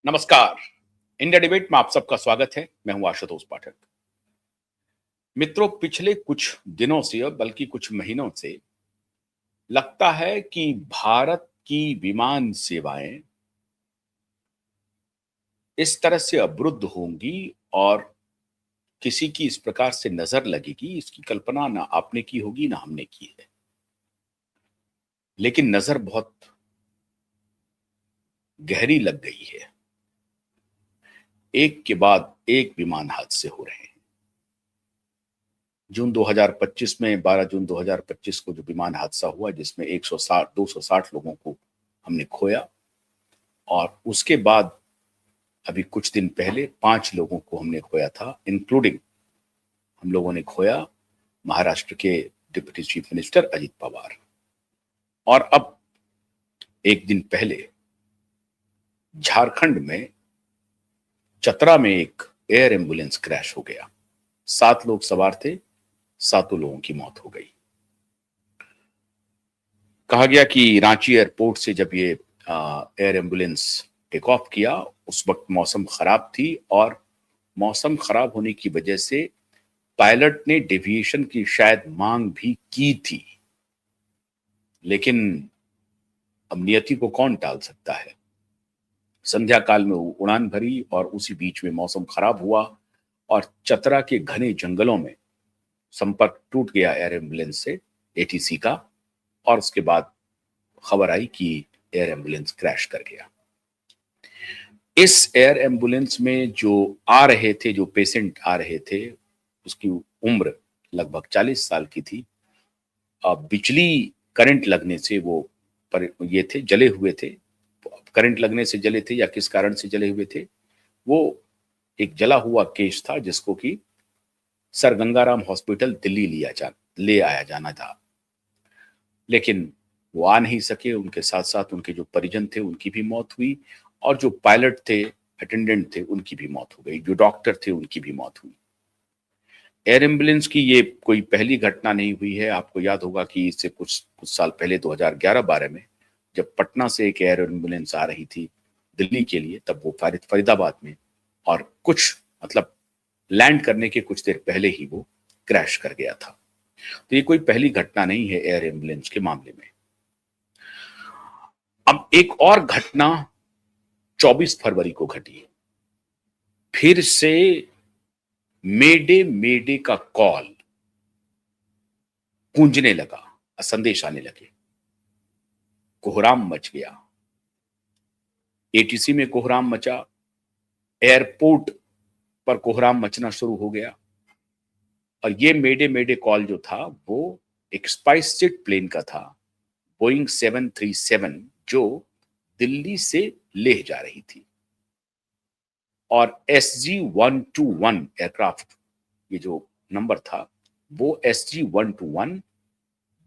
नमस्कार। India debate में आप सबका स्वागत है। मैं हूं आशुतोष पाठक। मित्रों, पिछले कुछ दिनों से बल्कि कुछ महीनों से लगता है कि भारत की विमान सेवाएं इस तरह से अवरुद्ध होंगी और किसी की इस प्रकार से नजर लगेगी, इसकी कल्पना ना आपने की होगी ना हमने की है। लेकिन नजर बहुत गहरी लग गई है। एक के बाद एक विमान हादसे हो रहे हैं। जून 2025 में 12 जून 2025 को जो विमान हादसा हुआ जिसमें 260 लोगों को हमने खोया, और उसके बाद अभी कुछ दिन पहले 5 लोगों को हमने खोया था, इंक्लूडिंग हम लोगों ने खोया महाराष्ट्र के deputy chief minister Ajit Pawar. और अब एक दिन पहले झारखंड में चतरा में एक एयर एम्बुलेंस क्रैश हो गया। 7 लोग सवार थे, 7 लोगों की मौत हो गई। कहा गया कि रांची एयरपोर्ट से जब ये एयर एम्बुलेंस टेक ऑफ किया उस वक्त मौसम खराब थी, और मौसम खराब होने की वजह से पायलट ने डेविएशन की शायद मांग भी की थी। लेकिन अब नियति को कौन टाल सकता है। संध्या काल में उड़ान भरी और उसी बीच में मौसम खराब हुआ और चतरा के घने जंगलों में संपर्क टूट गया एयर एम्बुलेंस से, एटीसी का। और उसके बाद खबर आई कि एयर एम्बुलेंस क्रैश कर गया। इस एयर एम्बुलेंस में जो आ रहे थे, जो पेशेंट आ रहे थे, उसकी उम्र लगभग 40 साल की थी। अब बिजली करंट लगने से वो ये थे, जले हुए थे। करंट लगने से जले थे या किस कारण से जले हुए थे, वो एक जला हुआ केस था जिसको कि सर गंगाराम हॉस्पिटल दिल्ली ले आया जाना था। लेकिन वो आ नहीं सके। उनके साथ साथ उनके जो परिजन थे उनकी भी मौत हुई, और जो पायलट थे, अटेंडेंट थे, उनकी भी मौत हो गई। जो डॉक्टर थे उनकी भी मौत हुई। एयर एम्बुलेंस की ये कोई पहली घटना नहीं हुई है। आपको याद होगा कि इससे कुछ साल पहले 2011-12 में जब पटना से एक एयर एम्बुलेंस आ रही थी दिल्ली के लिए, तब वो फरीदाबाद में, और कुछ मतलब लैंड करने के कुछ देर पहले ही वो क्रैश कर गया था। तो ये कोई पहली घटना नहीं है एयर एम्बुलेंस के मामले में। अब एक और घटना 24 फरवरी को घटी। फिर से मेडे मेडे का कॉल गूंजने लगा, संदेश आने लगे। कोहराम मच गया। एटीसी में कोहराम मचा, एयरपोर्ट पर कोहराम मचना शुरू हो गया। और ये मेडे मेडे कॉल जो था वो एक स्पाइस जेट प्लेन का था, बोइंग 737, जो दिल्ली से लेह जा रही थी। और SG-121 एयरक्राफ्ट, ये जो नंबर था वो SG-121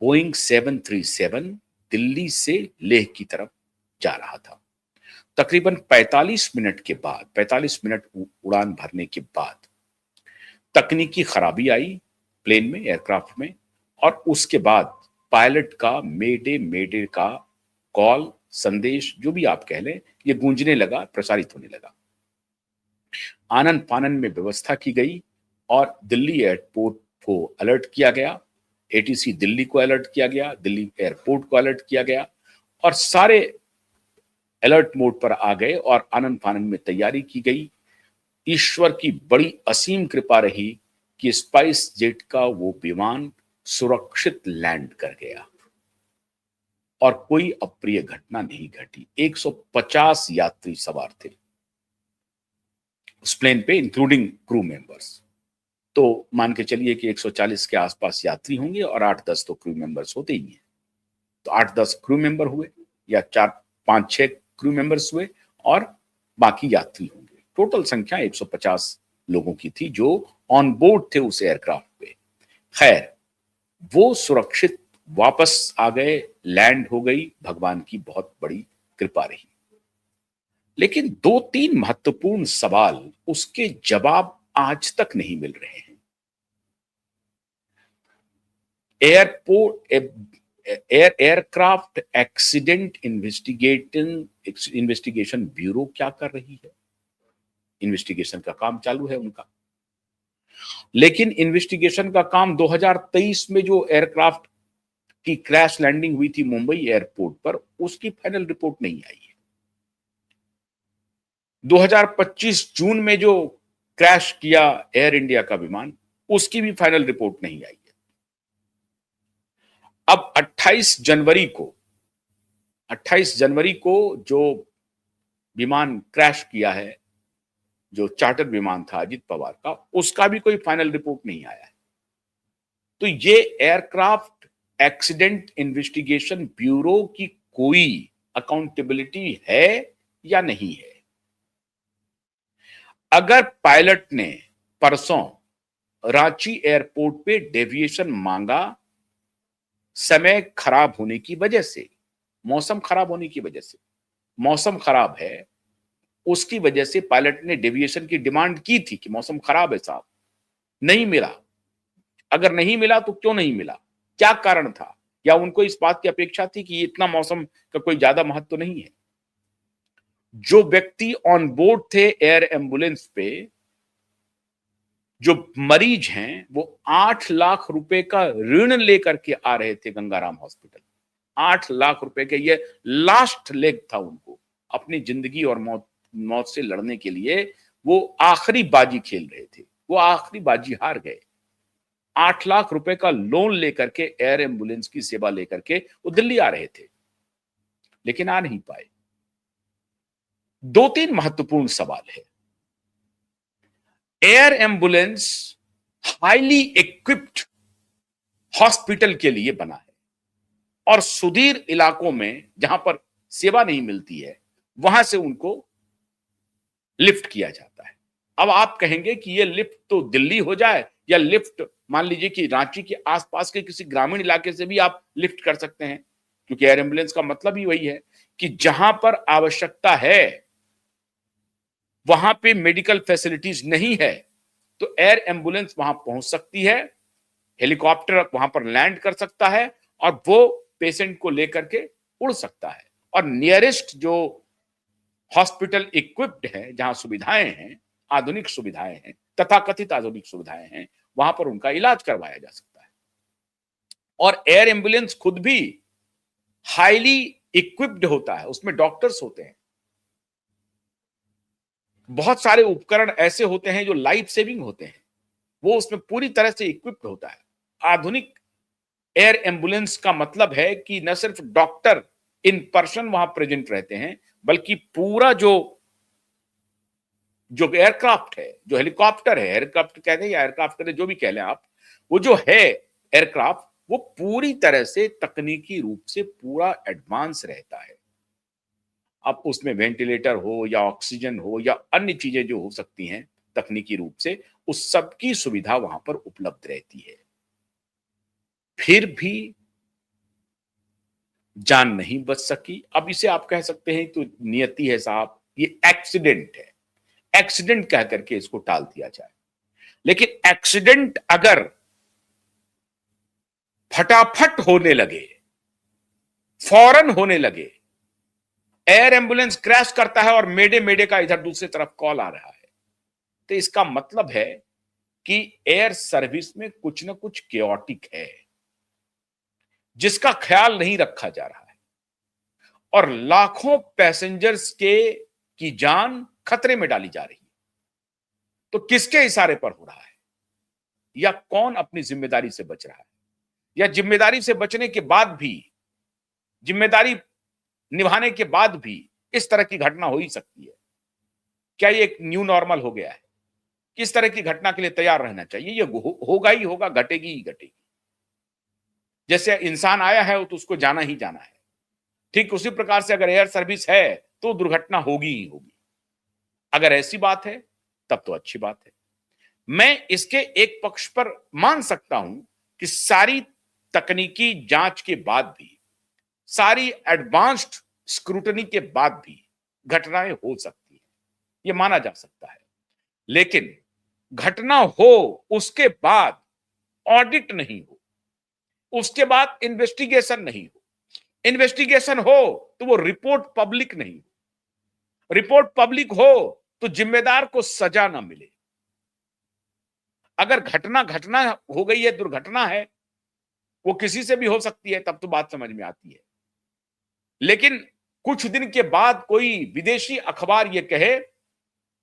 बोइंग 737 दिल्ली से लेह की तरफ जा रहा था। तकरीबन 45 मिनट के बाद, 45 मिनट उड़ान भरने के बाद तकनीकी खराबी आई प्लेन में, एयरक्राफ्ट में, और उसके बाद पायलट का मेडे मेडे का कॉल, संदेश, जो भी आप कह लें, ये गूंजने लगा, प्रसारित होने लगा। आनन फानन में व्यवस्था की गई और दिल्ली एयरपोर्ट को अलर्ट किया गया, एटीसी दिल्ली को अलर्ट किया गया, दिल्ली एयरपोर्ट को अलर्ट किया गया, और सारे अलर्ट मोड पर आ गए और आनन फानन में तैयारी की गई। ईश्वर की बड़ी असीम कृपा रही कि स्पाइस जेट का वो विमान सुरक्षित लैंड कर गया और कोई अप्रिय घटना नहीं घटी। 150 यात्री सवार थे उस प्लेन पे, इंक्लूडिंग क्रू मेंबर्स। तो मान के चलिए कि 140 के आसपास यात्री होंगे और 8-10 तो क्रू मेंबर्स होते ही हैं। तो 8-10 क्रू मेंबर हुए, या 4-5-6 क्रू मेंबर्स हुए, और बाकी यात्री होंगे। टोटल संख्या 150 लोगों की थी जो ऑन बोर्ड थे उस एयरक्राफ्ट पे। खैर, वो सुरक्षित वापस आ गए, लैंड हो गई। भगवान की बहुत बड़ी कृपा रही। लेकिन 2-3 महत्वपूर्ण सवाल, उसके जवाब आज तक नहीं मिल रहे हैं। एयरक्राफ्ट एक्सीडेंट इन्वेस्टिगेशन ब्यूरो क्या कर रही है? इन्वेस्टिगेशन का काम चालू है उनका, लेकिन इन्वेस्टिगेशन का काम 2023 में जो एयरक्राफ्ट की क्रैश लैंडिंग हुई थी मुंबई एयरपोर्ट पर, उसकी फाइनल रिपोर्ट नहीं आई है। 2025 जून में जो क्रैश किया एयर इंडिया का विमान, उसकी भी फाइनल रिपोर्ट नहीं आई है। अब 28 जनवरी को जो विमान क्रैश किया है, जो चार्टर विमान था अजीत पवार का, उसका भी कोई फाइनल रिपोर्ट नहीं आया है। तो ये एयरक्राफ्ट एक्सीडेंट इन्वेस्टिगेशन ब्यूरो की कोई अकाउंटेबिलिटी है या नहीं है? अगर पायलट ने परसों रांची एयरपोर्ट पे डेविएशन मांगा, समय खराब होने की वजह से, मौसम खराब होने की वजह से, मौसम खराब है उसकी वजह से पायलट ने डेविएशन की डिमांड की थी कि मौसम खराब है साहब, नहीं मिला। अगर नहीं मिला तो क्यों नहीं मिला, क्या कारण था? या उनको इस बात की अपेक्षा थी कि इतना मौसम का कोई ज्यादा महत्व तो नहीं है? जो व्यक्ति ऑन बोर्ड थे एयर एम्बुलेंस पे, जो मरीज हैं, वो 8 लाख रुपए का ऋण लेकर के आ रहे थे गंगाराम हॉस्पिटल। 8 लाख रुपए के, ये लास्ट लेग था उनको अपनी जिंदगी और मौत से लड़ने के लिए। वो आखिरी बाजी खेल रहे थे, वो आखिरी बाजी हार गए। 8 लाख रुपए का लोन लेकर के एयर एम्बुलेंस की सेवा लेकर के वो दिल्ली आ रहे थे, लेकिन आ नहीं पाए। 2-3 महत्वपूर्ण सवाल है। Air ambulance highly equipped hospital के लिए बना है और सुदूर इलाकों में जहां पर सेवा नहीं मिलती है, वहां से उनको लिफ्ट किया जाता है। अब आप कहेंगे कि ये लिफ्ट तो दिल्ली हो जाए, या लिफ्ट मान लीजिए कि रांची के आसपास के किसी ग्रामीण इलाके से भी आप लिफ्ट कर सकते हैं, क्योंकि एयर एम्बुलेंस का मतलब ही वही है कि जहां पर आवश्यकता है वहां पे मेडिकल फैसिलिटीज नहीं है तो एयर एम्बुलेंस वहां पहुंच सकती है, हेलीकॉप्टर वहां पर लैंड कर सकता है और वो पेशेंट को लेकर के उड़ सकता है। और नियरेस्ट जो हॉस्पिटल इक्विप्ड है, जहां सुविधाएं हैं, आधुनिक सुविधाएं हैं, तथाकथित आधुनिक सुविधाएं हैं, वहां पर उनका इलाज करवाया जा सकता है। और एयर एम्बुलेंस खुद भी हाईली इक्विप्ड होता है, उसमें डॉक्टर्स होते हैं, बहुत सारे उपकरण ऐसे होते हैं जो लाइफ सेविंग होते हैं, वो उसमें पूरी तरह से इक्विप्ड होता है। आधुनिक एयर एम्बुलेंस का मतलब है कि न सिर्फ डॉक्टर इन पर्सन वहां प्रेजेंट रहते हैं, बल्कि पूरा जो एयरक्राफ्ट है, जो हेलीकॉप्टर है, एयरक्राफ्ट कहते हैं या एयरक्राफ्ट कहते हैं, जो भी कह लें आप, वो जो है एयरक्राफ्ट, वो पूरी तरह से तकनीकी रूप से पूरा एडवांस रहता है। अब उसमें वेंटिलेटर हो या ऑक्सीजन हो या अन्य चीजें जो हो सकती हैं तकनीकी रूप से, उस सब की सुविधा वहां पर उपलब्ध रहती है। फिर भी जान नहीं बच सकी। अब इसे आप कह सकते हैं तो नियति है साहब, ये एक्सीडेंट है, एक्सीडेंट कह करके इसको टाल दिया जाए। लेकिन एक्सीडेंट अगर फटाफट होने लगे, फौरन होने लगे, एयर एम्बुलेंस क्रैश करता है और मेडे मेडे का इधर दूसरी तरफ कॉल आ रहा है, तो इसका मतलब है कि एयर सर्विस में कुछ ना कुछ केओटिक है, जिसका ख्याल नहीं रखा जा रहा है और लाखों पैसेंजर्स की जान खतरे में डाली जा रही है। तो किसके इशारे पर हो रहा है, या कौन अपनी जिम्मेदारी से बच रहा है, या जिम्मेदारी से बचने के बाद भी, जिम्मेदारी निभाने के बाद भी इस तरह की घटना हो ही सकती है? क्या ये एक न्यू नॉर्मल हो गया है? किस तरह की घटना के लिए तैयार रहना चाहिए? ये होगा ही होगा, घटेगी ही घटेगी। जैसे इंसान आया है तो उसको जाना ही जाना है, ठीक उसी प्रकार से अगर एयर सर्विस है तो दुर्घटना होगी ही होगी। अगर ऐसी बात है तब तो अच्छी बात है। मैं इसके एक पक्ष पर मान सकता हूं कि सारी तकनीकी जांच के बाद भी, सारी एडवांस्ड स्क्रूटनी के बाद भी घटनाएं हो सकती है, यह माना जा सकता है। लेकिन घटना हो उसके बाद ऑडिट नहीं हो, उसके बाद इन्वेस्टिगेशन नहीं हो, इन्वेस्टिगेशन हो तो वो रिपोर्ट पब्लिक नहीं हो, रिपोर्ट पब्लिक हो तो जिम्मेदार को सजा ना मिले। अगर घटना घटना हो गई है, दुर्घटना है, वो किसी से भी हो सकती है, तब तो बात समझ में आती है। लेकिन कुछ दिन के बाद कोई विदेशी अखबार ये कहे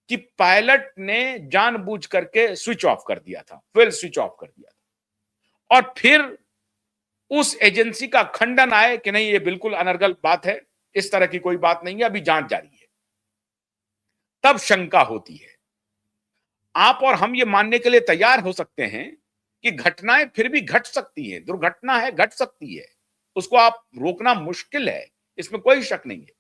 कि पायलट ने जानबूझ करके स्विच ऑफ कर दिया था, फ्यूल स्विच ऑफ कर दिया था, और फिर उस एजेंसी का खंडन आए कि नहीं, ये बिल्कुल अनर्गल बात है, इस तरह की कोई बात नहीं है, अभी जांच जारी है, तब शंका होती है। आप और हम ये मानने के लिए तैयार हो सकते हैं कि घटनाएं फिर भी घट सकती हैं, दुर्घटना है, घट सकती है, उसको आप रोकना मुश्किल है, इसमें कोई शक नहीं है।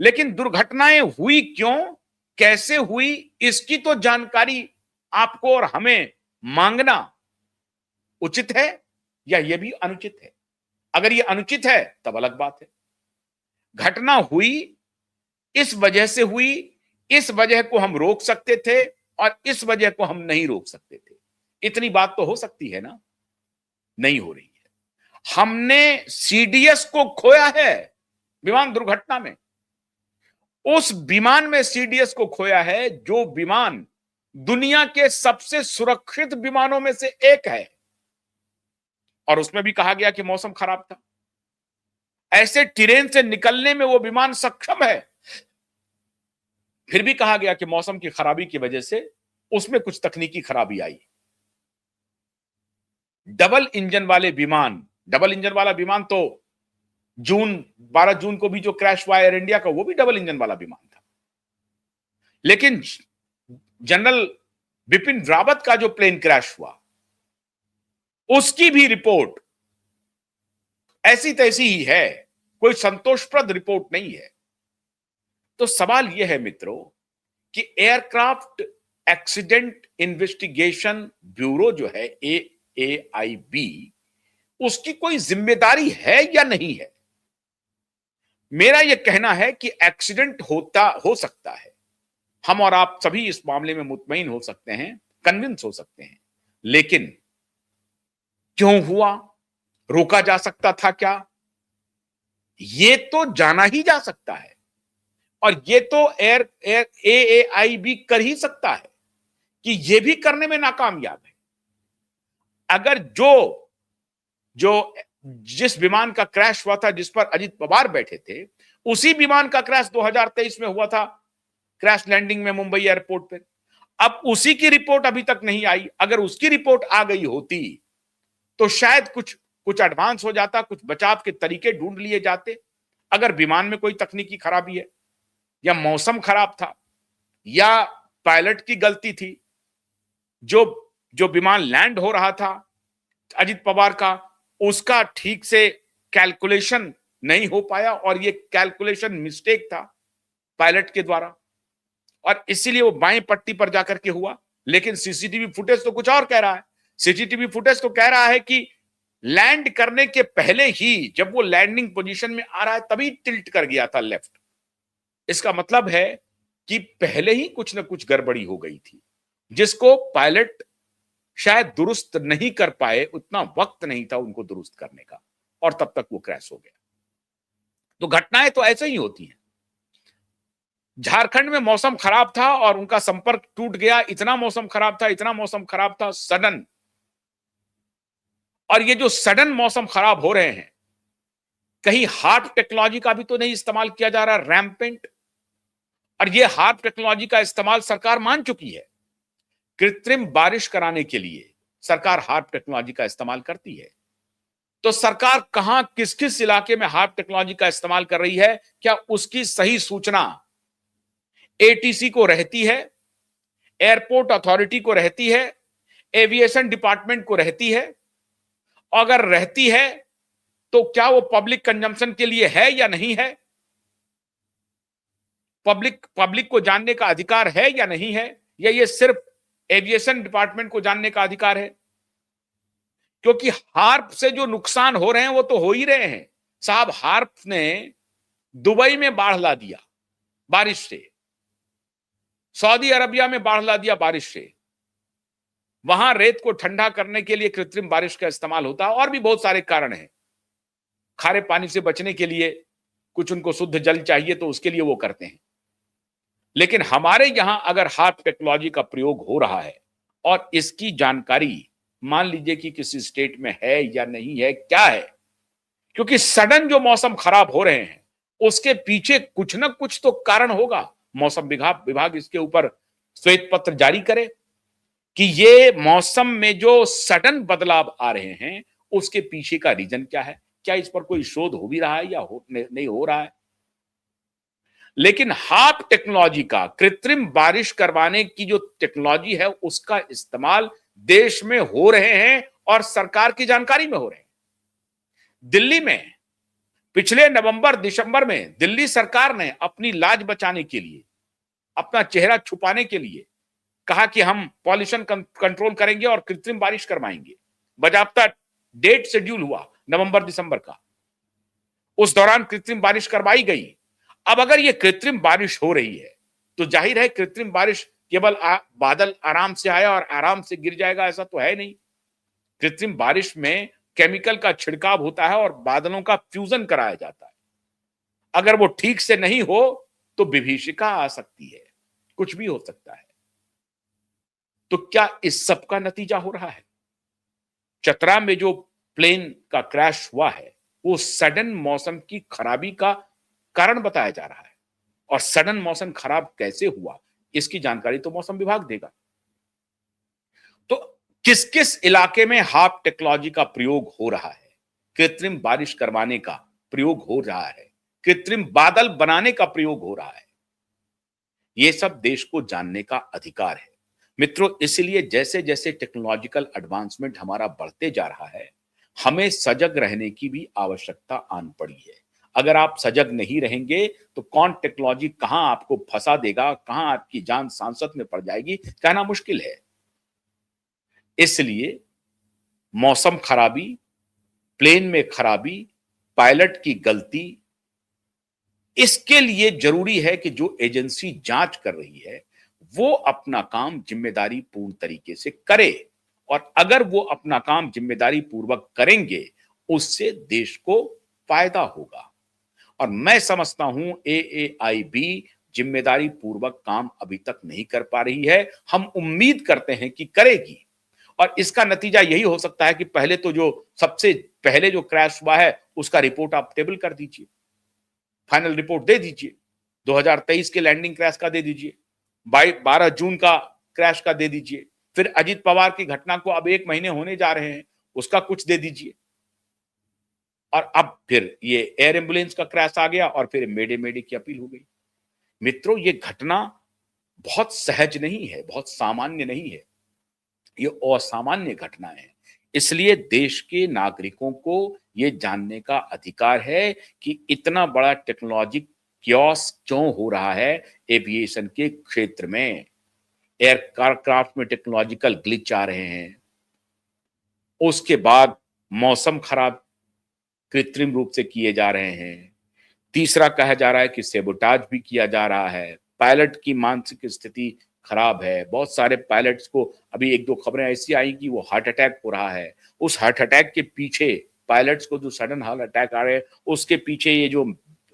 लेकिन दुर्घटनाएं हुई क्यों, कैसे हुई, इसकी तो जानकारी आपको और हमें मांगना उचित है, या यह भी अनुचित है? अगर यह अनुचित है तब अलग बात है। घटना हुई, इस वजह से हुई, इस वजह को हम रोक सकते थे और इस वजह को हम नहीं रोक सकते थे, इतनी बात तो हो सकती है ना? नहीं हो रही है। हमने सीडीएस को खोया है विमान दुर्घटना में, उस विमान में सीडीएस को खोया है जो विमान दुनिया के सबसे सुरक्षित विमानों में से एक है, और उसमें भी कहा गया कि मौसम खराब था। ऐसे टेरेन से निकलने में वो विमान सक्षम है, फिर भी कहा गया कि मौसम की खराबी की वजह से उसमें कुछ तकनीकी खराबी आई। डबल इंजन वाला विमान तो 12 जून को भी जो क्रैश हुआ एयर इंडिया का, वो भी डबल इंजन वाला विमान था। लेकिन जनरल बिपिन रावत का जो प्लेन क्रैश हुआ, उसकी भी रिपोर्ट ऐसी तैसी ही है, कोई संतोषप्रद रिपोर्ट नहीं है। तो सवाल यह है मित्रों कि एयरक्राफ्ट एक्सीडेंट इन्वेस्टिगेशन ब्यूरो जो है AAIB, उसकी कोई जिम्मेदारी है या नहीं है? मेरा यह कहना है कि एक्सीडेंट हो सकता है, हम और आप सभी इस मामले में मुतमईन हो सकते हैं, कन्विंस हो सकते हैं, लेकिन क्यों हुआ, रोका जा सकता था क्या, ये तो जाना ही जा सकता है, और ये तो AAIB कर ही सकता है कि ये भी करने में नाकामयाब है। अगर जिस विमान का क्रैश हुआ था, जिस पर अजित पवार बैठे थे, उसी विमान का क्रैश 2023 में हुआ था, क्रैश लैंडिंग में मुंबई एयरपोर्ट पे, अब उसी की रिपोर्ट अभी तक नहीं आई। अगर उसकी रिपोर्ट आ गई होती तो शायद कुछ एडवांस हो जाता, कुछ बचाव के तरीके ढूंढ लिए जाते। अगर विमान में कोई तकनीकी खराबी है, या मौसम खराब था, या पायलट की गलती थी, जो विमान लैंड हो रहा था अजित पवार का, उसका ठीक से कैलकुलेशन नहीं हो पाया, और ये कैलकुलेशन मिस्टेक था पायलट के द्वारा, और इसीलिए वो बाएं पट्टी पर जाकर के हुआ। लेकिन सीसीटीवी फुटेज तो कुछ और कह रहा है। सीसीटीवी फुटेज तो कह रहा है कि लैंड करने के पहले ही, जब वो लैंडिंग पोजीशन में आ रहा है, तभी टिल्ट कर गया था लेफ्ट। इसका मतलब है कि पहले ही कुछ ना कुछ गड़बड़ी हो गई थी, जिसको पायलट शायद दुरुस्त नहीं कर पाए, उतना वक्त नहीं था उनको दुरुस्त करने का, और तब तक वो क्रैश हो गया। तो घटनाएं तो ऐसे ही होती हैं। झारखंड में मौसम खराब था और उनका संपर्क टूट गया, इतना मौसम खराब था सडन। और ये जो सडन मौसम खराब हो रहे हैं, कहीं हार्प टेक्नोलॉजी का भी तो नहीं इस्तेमाल किया जा रहा रैम्पेंट? और ये हार्प टेक्नोलॉजी का इस्तेमाल सरकार मान चुकी है। कृत्रिम बारिश कराने के लिए सरकार हार्प टेक्नोलॉजी का इस्तेमाल करती है। तो सरकार कहां, किस किस इलाके में हार्प टेक्नोलॉजी का इस्तेमाल कर रही है, क्या उसकी सही सूचना ATC को रहती है, एयरपोर्ट अथॉरिटी को रहती है, एविएशन डिपार्टमेंट को रहती है? अगर रहती है तो क्या वो पब्लिक कंजम्पशन के लिए है या नहीं है? पब्लिक को जानने का अधिकार है या नहीं है, या ये सिर्फ एविएशन डिपार्टमेंट को जानने का अधिकार है? क्योंकि हार्प से जो नुकसान हो रहे हैं वो तो हो ही रहे हैं साहब। हार्प ने दुबई में बाढ़ ला दिया बारिश से, सऊदी अरबिया में बाढ़ ला दिया बारिश से, वहां रेत को ठंडा करने के लिए कृत्रिम बारिश का इस्तेमाल होता है, और भी बहुत सारे कारण हैं। खारे पानी से बचने के लिए कुछ उनको शुद्ध जल चाहिए तो उसके लिए वो करते हैं। लेकिन हमारे यहां अगर हार्प टेक्नोलॉजी का प्रयोग हो रहा है और इसकी जानकारी मान लीजिए कि किसी स्टेट में है या नहीं है, क्या है, क्योंकि सडन जो मौसम खराब हो रहे हैं उसके पीछे कुछ ना कुछ तो कारण होगा। मौसम विभाग इसके ऊपर श्वेत पत्र जारी करे कि ये मौसम में जो सडन बदलाव आ रहे हैं उसके पीछे का रीजन क्या है। क्या इस पर कोई शोध हो भी रहा है या नहीं हो रहा है। लेकिन हार्प टेक्नोलॉजी का, कृत्रिम बारिश करवाने की जो टेक्नोलॉजी है उसका इस्तेमाल देश में हो रहे हैं और सरकार की जानकारी में हो रहे हैं। दिल्ली में पिछले नवंबर दिसंबर में दिल्ली सरकार ने अपनी लाज बचाने के लिए, अपना चेहरा छुपाने के लिए कहा कि हम पॉल्यूशन कंट्रोल करेंगे और कृत्रिम बारिश करवाएंगे। बाकायदा डेट शेड्यूल हुआ नवंबर दिसंबर का, उस दौरान कृत्रिम बारिश करवाई गई। अब अगर ये कृत्रिम बारिश हो रही है तो जाहिर है कृत्रिम बारिश केवल बादल आराम से आया और आराम से गिर जाएगा, ऐसा तो है नहीं। कृत्रिम बारिश में केमिकल का छिड़काव होता है और बादलों का फ्यूजन कराया जाता है। अगर वो ठीक से नहीं हो तो विभीषिका आ सकती है, कुछ भी हो सकता है। तो क्या इस सब का नतीजा हो रहा है? चतरा में जो प्लेन का क्रैश हुआ है वो सडन मौसम की खराबी का कारण बताया जा रहा है, और सडन मौसम खराब कैसे हुआ इसकी जानकारी तो मौसम विभाग देगा। तो किस किस इलाके में हार्प टेक्नोलॉजी का प्रयोग हो रहा है, कृत्रिम बारिश करवाने का प्रयोग हो रहा है, कृत्रिम बादल बनाने का प्रयोग हो रहा है, यह सब देश को जानने का अधिकार है। मित्रों, इसलिए जैसे जैसे टेक्नोलॉजिकल एडवांसमेंट हमारा बढ़ते जा रहा है, हमें सजग रहने की भी आवश्यकता आन पड़ी है। अगर आप सजग नहीं रहेंगे तो कौन टेक्नोलॉजी कहां आपको फंसा देगा, कहां आपकी जान सांसत में पड़ जाएगी, कहना मुश्किल है। इसलिए मौसम खराबी, प्लेन में खराबी, पायलट की गलती, इसके लिए जरूरी है कि जो एजेंसी जांच कर रही है वो अपना काम जिम्मेदारी पूर्ण तरीके से करे, और अगर वो अपना काम जिम्मेदारी पूर्वक करेंगे उससे देश को फायदा होगा। और मैं समझता हूं AAIB जिम्मेदारी पूर्वक काम अभी तक नहीं कर पा रही है। हम उम्मीद करते हैं कि करेगी, और इसका नतीजा यही हो सकता है कि पहले तो जो सबसे पहले जो क्रैश हुआ है उसका रिपोर्ट आप टेबल कर दीजिए, फाइनल रिपोर्ट दे दीजिए। 2023 के लैंडिंग क्रैश का दे दीजिए, 12 जून का क्रैश का दे दीजिए, फिर अजीत पवार की घटना को अब 1 महीने होने जा रहे हैं उसका कुछ दे दीजिए, और अब फिर ये एयर एम्बुलेंस का क्रैश आ गया और फिर मेडे मेडे की अपील हो गई। मित्रों, ये घटना बहुत सहज नहीं है, बहुत सामान्य नहीं है, ये असामान्य घटना है। इसलिए देश के नागरिकों को ये जानने का अधिकार है कि इतना बड़ा टेक्नोलॉजी क्योस क्यों हो रहा है एविएशन के क्षेत्र में। एयरक्राफ्ट में टेक्नोलॉजिकल ग्लिच आ रहे हैं, उसके बाद मौसम खराब कृत्रिम रूप से किए जा रहे हैं, तीसरा कहा जा रहा है कि सेबोटाज भी किया जा रहा है, पायलट की मानसिक स्थिति खराब है। बहुत सारे पायलट्स को अभी 1-2 खबरें ऐसी आई कि वो हार्ट अटैक हो रहा है। उस हार्ट अटैक के पीछे, पायलट्स को जो सडन हार्ट अटैक आ रहे हैं उसके पीछे ये जो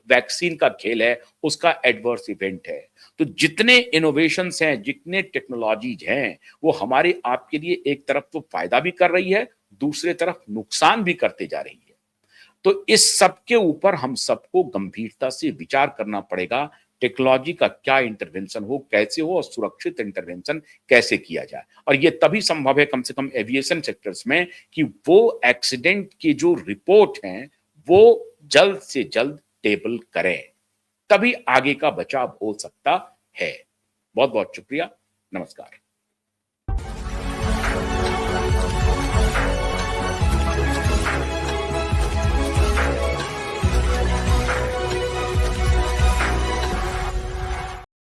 वैक्सीन का खेल है उसका एडवर्स इवेंट है। तो जितने इनोवेशंस हैं, जितने टेक्नोलॉजीज हैं, वो हमारे आपके लिए एक तरफ तो फायदा भी कर रही है, दूसरे तरफ नुकसान भी करते जा रही है। तो इस सब के ऊपर हम सबको गंभीरता से विचार करना पड़ेगा। टेक्नोलॉजी का क्या इंटरवेंशन हो, कैसे हो, और सुरक्षित इंटरवेंशन कैसे किया जाए। और ये तभी संभव है कम से कम एविएशन सेक्टर्स में कि वो एक्सीडेंट की जो रिपोर्ट हैं वो जल्द से जल्द टेबल करें, तभी आगे का बचाव हो सकता है। बहुत बहुत शुक्रिया। नमस्कार।